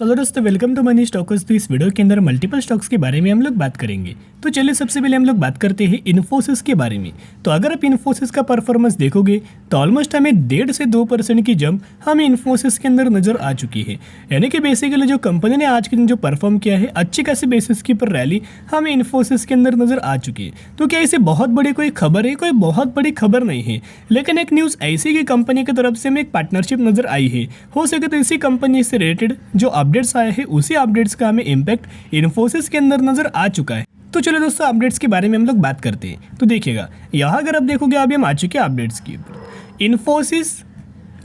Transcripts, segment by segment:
Hello दोस्तों, welcome to money stocks. तो इस वीडियो के अंदर मल्टीपल स्टॉक्स के बारे में हम लोग बात करेंगे। तो चलिए सबसे पहले हम लोग बात करते हैं इन्फोसिस के बारे में। तो अगर आप इन्फोसिस का परफॉर्मेंस देखोगे तो ऑलमोस्ट हमें 1.5 से 2% की जंप हमें इन्फोसिस के अंदर नजर आ चुकी है। यानी कि बेसिकली जो कंपनी ने आज के दिन जो परफॉर्म किया है, अच्छी खासी बेसिस की पर रैली हमें इन्फोसिस के अंदर नजर आ चुकी है। तो क्या इसे बहुत बड़ी कोई खबर है? कोई बहुत बड़ी खबर नहीं है, लेकिन एक न्यूज़ ऐसी की कंपनी की तरफ से हमें एक पार्टनरशिप नजर आई है। हो सके तो इसी कंपनी से रिलेटेड जो अपडेट्स आए हैं, उसी अपडेट्स का हमें इम्पैक्ट इन्फोसिस के अंदर नजर आ चुका है। तो चलो दोस्तों, अपडेट्स के बारे में हम लोग बात करते हैं। तो देखिएगा, यहाँ अगर आप देखोगे अभी हम आ चुके हैं अपडेट्स के ऊपर। Infosys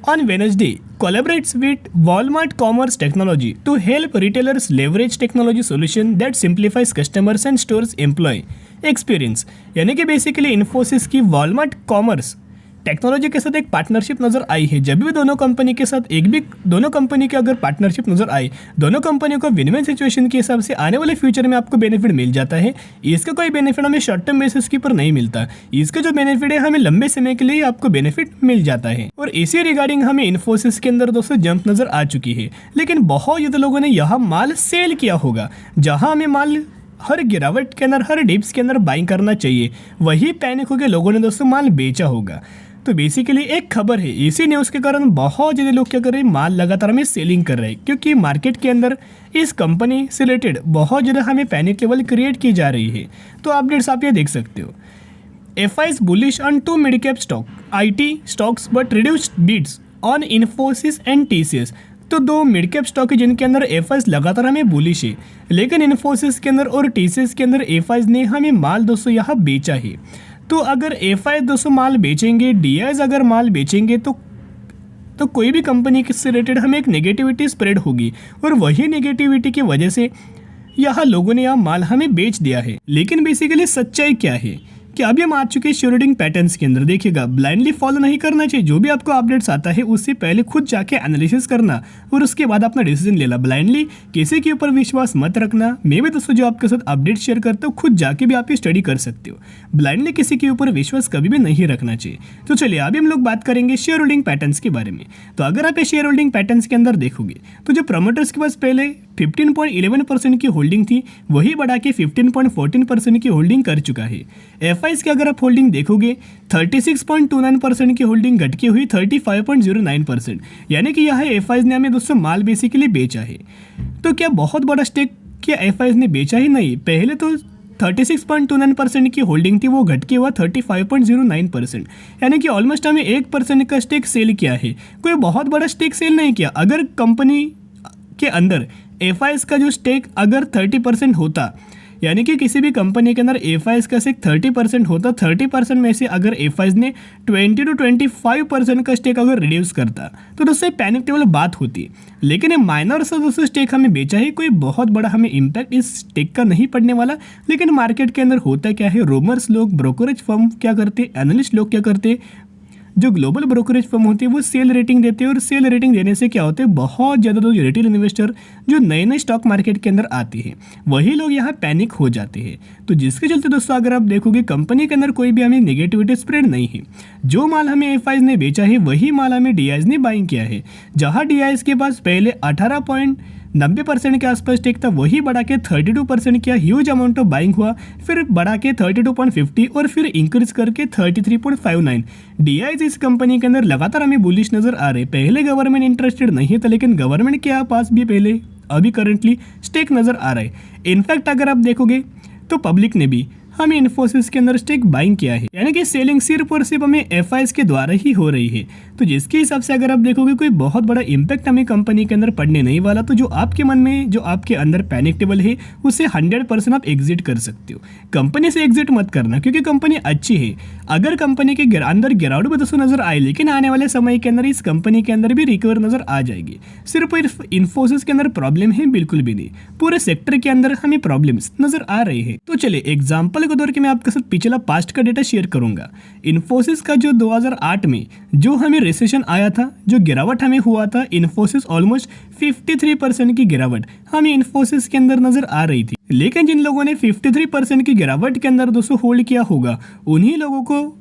on Wednesday collaborates with Walmart Commerce Technology to help retailers leverage technology solution that simplifies customers and stores employee experience। यानी कि बेसिकली इन्फोसिस की वॉलमार्ट कॉमर्स टेक्नोलॉजी के साथ एक पार्टनरशिप नजर आई है। जब भी दोनों कंपनी के साथ दोनों कंपनी की अगर पार्टनरशिप नजर आए, दोनों कंपनियों को विन विन सिचुएशन के हिसाब से आने वाले फ्यूचर में आपको बेनिफिट मिल जाता है। इसका कोई बेनिफिट हमें शॉर्ट टर्म बेसिस के ऊपर नहीं मिलता। इसका जो बेनिफिट है हमें लंबे समय के लिए आपको बेनिफिट मिल जाता है। और इसी रिगार्डिंग हमें इन्फोसिस के अंदर दोस्तों जंप नजर आ चुकी है। लेकिन बहुत ज़्यादा लोगों ने यहाँ माल सेल किया होगा। जहाँ हमें माल हर गिरावट के अंदर, हर डिप्स के अंदर बाइंग करना चाहिए, वही पैनिक होकर लोगों ने दोस्तों माल बेचा होगा। तो बेसिकली एक खबर है, इसी न्यूज़ के कारण बहुत ज़्यादा लोग क्या कर रहे हैं, माल लगातार हमें सेलिंग कर रहे हैं, क्योंकि मार्केट के अंदर इस कंपनी से रिलेटेड बहुत ज़्यादा हमें पैनिक लेवल क्रिएट की जा रही है। तो अपडेट्स आप ये देख सकते हो। FIs bullish on 2 mid-cap stock IT stocks but reduced bids on Infosys and TCS। तो 2 मिड कैप स्टॉक है जिनके अंदर FIs लगातार हमें बुलिश है, लेकिन इन्फोसिस के अंदर और TCS के अंदर FIs ने हमें माल दोस्तों यहाँ बेचा है। तो अगर FI दोस्तों माल बेचेंगे, DIs अगर माल बेचेंगे तो कोई भी कंपनी से रिलेटेड हमें एक नेगेटिविटी स्प्रेड होगी, और वही नेगेटिविटी की वजह से यहाँ लोगों ने यहाँ माल हमें बेच दिया है। लेकिन बेसिकली सच्चाई क्या है कि अभी हम आ चुके हैं शेयरहोल्डिंग पैटर्न्स के अंदर। देखिएगा, ब्लाइंडली फॉलो नहीं करना चाहिए। जो भी आपको अपडेट्स आता है उससे पहले खुद जाके एनालिसिस करना और उसके बाद अपना डिसीजन लेना। ब्लाइंडली किसी के ऊपर विश्वास मत रखना। मैं भी दोस्तों जो आपके साथ अपडेट शेयर करता हूँ, खुद जाके भी आप स्टडी कर सकते हो। ब्लाइंडली किसी के ऊपर विश्वास कभी भी नहीं रखना चाहिए। तो चलिए अभी हम लोग बात करेंगे शेयर होल्डिंग पैटर्न्स के बारे में। तो अगर आप ये शेयर होल्डिंग पैटर्न्स के अंदर देखोगे तो जो प्रमोटर्स के पास पहले 15.11% की होल्डिंग थी, वही बढ़ा के 15.14% की होल्डिंग कर चुका है। FIs की अगर आप होल्डिंग देखोगे 36.29% की होल्डिंग घट के हुई 35.09%। यानी कि यह FIs ने हमें दोस्तों माल बेसिकली बेचा है। तो क्या बहुत बड़ा स्टेक क्या FIs ने बेचा ही नहीं? पहले तो 36.29% की होल्डिंग थी, वो घट के हुआ 35.09%। यानी कि ऑलमोस्ट हमें 1% का स्टेक सेल किया है। कोई बहुत बड़ा स्टेक सेल नहीं किया। अगर कंपनी के अंदर FIs का जो स्टेक अगर 30% होता, यानी कि किसी भी कंपनी के अंदर FIs का स्टेक 30% होता, 30% में से अगर FIs ने 20 to 25% का स्टेक अगर रिड्यूस करता तो दोस्तों पैनिक लेवल बात होती। लेकिन ये माइनर सा दोस्तों स्टेक हमें बेचा है, कोई बहुत बड़ा हमें इम्पैक्ट इस स्टेक का नहीं पड़ने वाला। लेकिन मार्केट के अंदर होता क्या है, रूमर्स लोग, ब्रोकरेज फर्म क्या करते, एनालिस्ट लोग क्या करते, जो ग्लोबल ब्रोकरेज फर्म होती है वो सेल रेटिंग देते हैं, और सेल रेटिंग देने से क्या होता है, बहुत ज़्यादा जो रिटेल इन्वेस्टर जो नए नए स्टॉक मार्केट के अंदर आते हैं, वही लोग यहाँ पैनिक हो जाते हैं। तो जिसके चलते दोस्तों अगर आप देखोगे कंपनी के अंदर कोई भी हमें नेगेटिविटी स्प्रेड नहीं है। जो माल हमें FIs ने बेचा है वही माल हमें DIs ने बाइंग किया है। जहाँ DIs के पास पहले 18.90% के आसपास स्टेक था, वही बढ़ा के 32% किया, ह्यूज अमाउंट ऑफ बाइंग हुआ, फिर बढ़ा के 32.50 और फिर इंक्रीज करके 33.59। DIs इस कंपनी के अंदर लगातार हमें बुलिश नजर आ रहे। पहले गवर्नमेंट इंटरेस्टेड नहीं था, लेकिन गवर्नमेंट के पास भी पहले अभी करंटली स्टेक नजर आ रहा है। इनफैक्ट अगर आप देखोगे तो पब्लिक ने भी हमें इन्फोसिस के अंदर स्टेक बाइंग किया है। यानी कि सेलिंग सिर्फ और सिर्फ हमें FIs के द्वारा ही हो रही है। तो जिसके हिसाब से अगर आप देखोगे कोई बहुत बड़ा इंपैक्ट हमें कंपनी के अंदर पड़ने नहीं वाला। तो जो आपके मन में, जो आपके अंदर पैनिक है, उससे 100% आप एग्जिट कर सकते हो। कंपनी से एग्जिट मत करना, क्योंकि कंपनी अच्छी है। अगर कंपनी के अंदर गिरावट भी दोस्तों नजर आए, लेकिन आने वाले समय के अंदर इस कंपनी के अंदर भी रिकवर नजर आ जाएगी। सिर्फ इन्फोसिस के अंदर प्रॉब्लम है, बिल्कुल भी नहीं, पूरे सेक्टर के अंदर हमें प्रॉब्लम्स नजर आ रही है। तो चलिए एग्जाम्पल के तौर पे मैं आपके साथ पिछला पास्ट का डेटा शेयर करूंगा। इन्फोसिस का जो 2008 में जो हमें रिसेशन आया था, जो गिरावट हमें हुआ था, इन्फोसिस ऑलमोस्ट 53% की गिरावट हमें इन्फोसिस के अंदर नजर आ रही थी। लेकिन जिन लोगों ने 53% की गिरावट के अंदर दोस्तों होल्ड किया होगा, उन्हीं लोगों को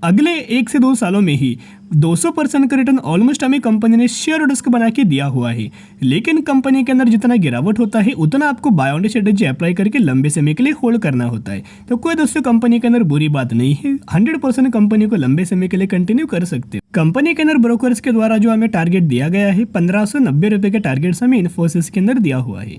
अगले 1 से 2 सालों में ही 200% का रिटर्न ऑलमोस्ट हमें कंपनी ने शेयर होल्डर्स को बना के दिया हुआ है। लेकिन कंपनी के अंदर जितना गिरावट होता है उतना आपको बाय ऑन स्ट्रेटेजी अप्लाई करके लंबे समय के लिए होल्ड करना होता है। तो कोई दोस्तों कंपनी के अंदर बुरी बात नहीं है, 100% कंपनी को लंबे समय के लिए कंटिन्यू कर सकते हो। कंपनी के अंदर ब्रोकर्स के द्वारा जो हमें टारगेट दिया गया है 1590 रुपये के टारगेट्स हमें इन्फोसिस के अंदर दिया हुआ है।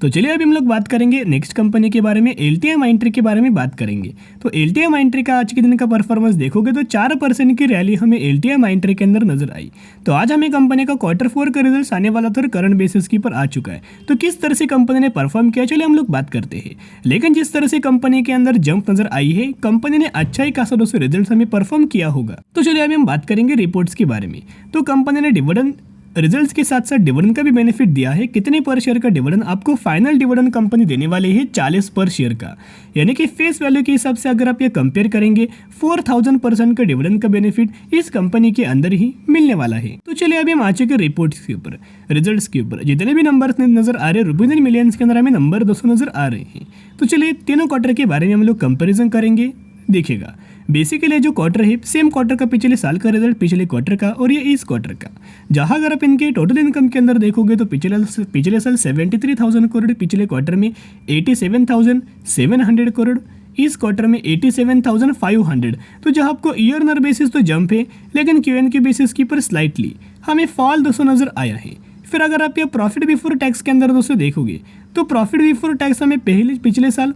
तो चलिए अभी हम लोग बात करेंगे नेक्स्ट कंपनी के बारे में, LTIMindtree के बारे में बात करेंगे। तो LTIMindtree का आज के दिन का परफॉर्मेंस देखोगे तो 4% की रैली हमें LTIMindtree के अंदर नजर आई। तो आज हमें कंपनी का Q4 का रिजल्ट आने वाला था और करंट बेसिस के ऊपर आ चुका है। तो किस तरह से कंपनी ने परफॉर्म किया चलिए हम लोग बात करते हैं। लेकिन जिस तरह से कंपनी के अंदर जंप नजर आई है, कंपनी ने अच्छा ही खासा दोस्तों रिजल्ट हमें परफॉर्म किया होगा। तो चलिए अभी हम बात करेंगे रिपोर्ट्स के बारे में। तो कंपनी ने डिविडेंड रिजल्ट्स के साथ साथ डिविडेंड का भी बेनिफिट दिया है। कितने पर शेयर का डिविडेंड आपको फाइनल डिविडेंड कंपनी देने वाली है 40 पर शेयर का, यानी कि फेस वैल्यू के हिसाब से अगर आप ये कंपेयर करेंगे 4000% का डिविडेंड का बेनिफिट इस कंपनी के अंदर ही मिलने वाला है। तो चलिए अभी हम आ चुके रिपोर्ट्स के ऊपर, रिजल्ट्स के ऊपर। जितने भी नंबर्स नजर आ रहे हैं रुपीज एंड मिलियंस के अंदर हमें नंबर 200 नजर आ रहे हैं। तो चलिए तीनों क्वार्टर के बारे में हम लोग कंपेरिजन करेंगे। देखिएगा बेसिकली जो क्वार्टर है सेम क्वार्टर का पिछले साल का रिजल्ट पिछले क्वार्टर का और ये इस क्वार्टर का। जहां अगर आप इनके टोटल इनकम के अंदर देखोगे तो पिछले साल 73,000 करोड़, पिछले क्वार्टर में 87,700 करोड़, इस क्वार्टर में 87,500। तो जहां आपको ईयर नर बेसिस तो जंप है, लेकिन क्यूएन के बेसिस की पर स्लाइटली हमें फॉल 200 नजर आया है। फिर अगर आप ये प्रॉफिट बिफोर टैक्स के अंदर दोस्तों देखोगे तो प्रॉफिट बिफोर टैक्स हमें पिछले साल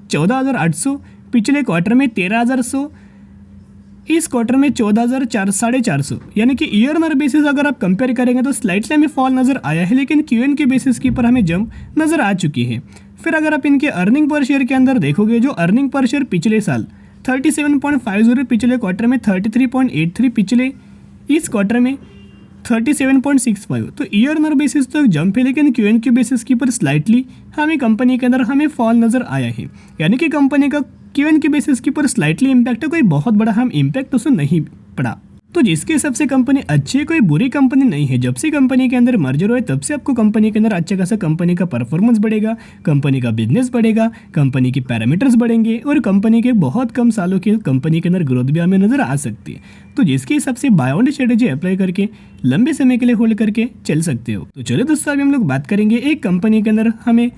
14,800, पिछले क्वार्टर में 13,100, इस क्वार्टर में 14,450, यानी कि ईयर नर बेसिस अगर आप कंपेयर करेंगे तो स्लाइटली हमें फॉल नजर आया है, लेकिन क्यूएन के बेसिस के ऊपर हमें जंप नजर आ चुकी है। फिर अगर आप इनके अर्निंग पर शेयर के अंदर देखोगे, जो अर्निंग पर शेयर पिछले साल 37.50, पिछले क्वार्टर में 33.83, पिछले इस क्वार्टर में 37.65। तो ईयर नर बेसिस तो जंप है, लेकिन क्यूएन के बेसिस के ऊपर स्लाइटली हमें कंपनी के अंदर हमें फॉल नजर आया है, यानी कि कंपनी का क्यूएन के बेसिस के ऊपर स्लाइटली इम्पैक्ट है, कोई बहुत बड़ा हम इम्पैक्ट उसमें नहीं पड़ा। तो जिसके हिसाब से कंपनी अच्छी है, कोई बुरी कंपनी नहीं है। जब से कंपनी के अंदर मर्जर हुए तब से आपको कंपनी के अंदर अच्छा खासा कंपनी का परफॉर्मेंस बढ़ेगा, कंपनी का बिजनेस बढ़ेगा, कंपनी के पैरामीटर्स बढ़ेंगे और कंपनी के बहुत कम सालों के कंपनी के अंदर ग्रोथ भी हमें नजर आ सकती है। तो जिसके हिसाब से बाय ऑन स्ट्रेटेजी अप्लाई करके लंबे समय के लिए होल्ड करके चल सकते हो। तो चलो दोस्तों अभी हम लोग बात करेंगे एक कंपनी के अंदर हमें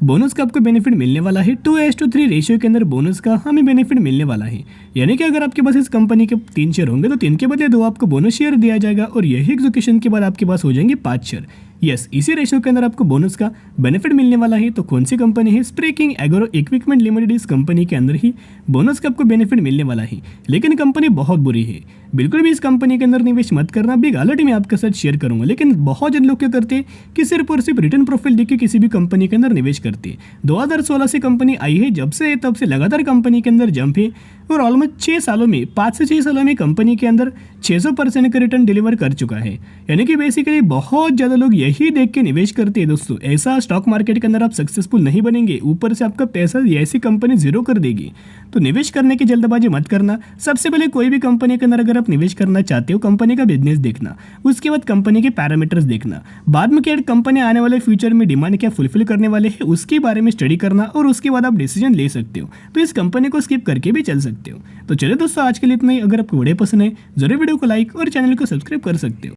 बोनस का आपको बेनिफिट मिलने वाला है। 2:3 रेशियो के अंदर बोनस का हमें बेनिफिट मिलने वाला है, यानी कि अगर आपके पास इस कंपनी के 3 शेयर होंगे तो 3 के बदले 2 आपको बोनस शेयर दिया जाएगा और यही एग्जीक्यूशन के बाद आपके पास हो जाएंगे 5 शेयर। यस, इसी रेशियो के अंदर आपको बोनस का बेनिफिट मिलने वाला है। तो कौन सी कंपनी है? स्प्रेकिंग एग्रो इक्विपमेंट लिमिटेड। इस कंपनी के अंदर ही बोनस का आपको बेनिफिट मिलने वाला है, लेकिन कंपनी बहुत बुरी है। बिल्कुल भी इस कंपनी के अंदर निवेश मत करना। बिग अलर्ट मैं आपके साथ शेयर करूंगा, लेकिन बहुत जन लोग क्या करते हैं कि सिर्फ और सिर्फ रिटर्न प्रोफाइल देख के किसी भी कंपनी के अंदर निवेश करते हैं। 2016 से कंपनी आई है, जब से तब से लगातार कंपनी के अंदर जंप है और ऑलमोस्ट 6 सालों में 5 से 6 सालों में कंपनी के अंदर 600% का रिटर्न डिलीवर कर चुका है। यानी कि बेसिकली बहुत ज़्यादा लोग यही देख के निवेश करते हैं। दोस्तों ऐसा स्टॉक मार्केट के अंदर आप सक्सेसफुल नहीं बनेंगे, ऊपर से आपका पैसा ऐसी कंपनी जीरो कर देगी। तो निवेश करने की जल्दबाजी मत करना। सबसे पहले कोई भी कंपनी के अंदर अगर आप निवेश करना चाहते हो, कंपनी का बिजनेस देखना, उसके बाद कंपनी के पैरामीटर्स देखना, बाद में क्या कंपनी आने वाले फ्यूचर में डिमांड क्या फुलफिल करने वाले हैं उसके बारे में स्टडी करना और उसके बाद आप डिसीजन ले सकते हो। तो इस कंपनी को स्किप करके भी चल सकते हो। तो चलिए दोस्तों आज के लिए इतना ही। अगर आपको वीडियो पसंद है जरूर वीडियो को लाइक और चैनल को सब्सक्राइब कर सकते हो।